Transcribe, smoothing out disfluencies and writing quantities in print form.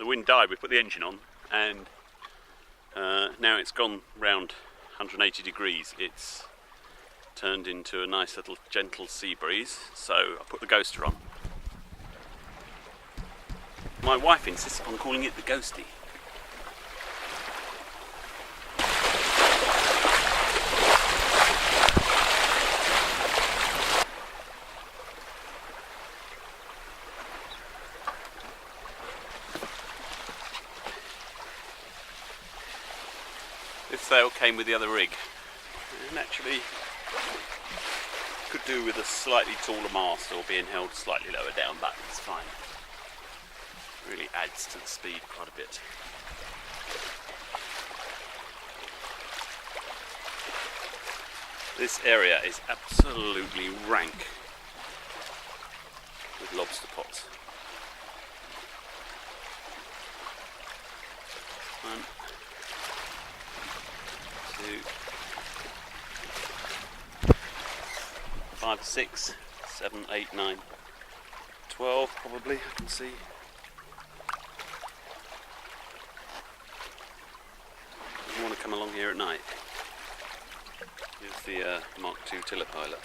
wind died, we put the engine on, and now it's gone round 180 degrees. It's turned into a nice little gentle sea breeze, so I put the Ghoster on. My wife insists on calling it the Ghosty. This sail came with the other rig, and actually could do with a slightly taller mast or being held slightly lower down, but it's fine. Really adds to the speed quite a bit. This area is absolutely rank with lobster pots. One, two, 5, 6, 7, 8, 9, 12 probably, I can see. You want to come along here at night. Here's the Mark II tiller pilot.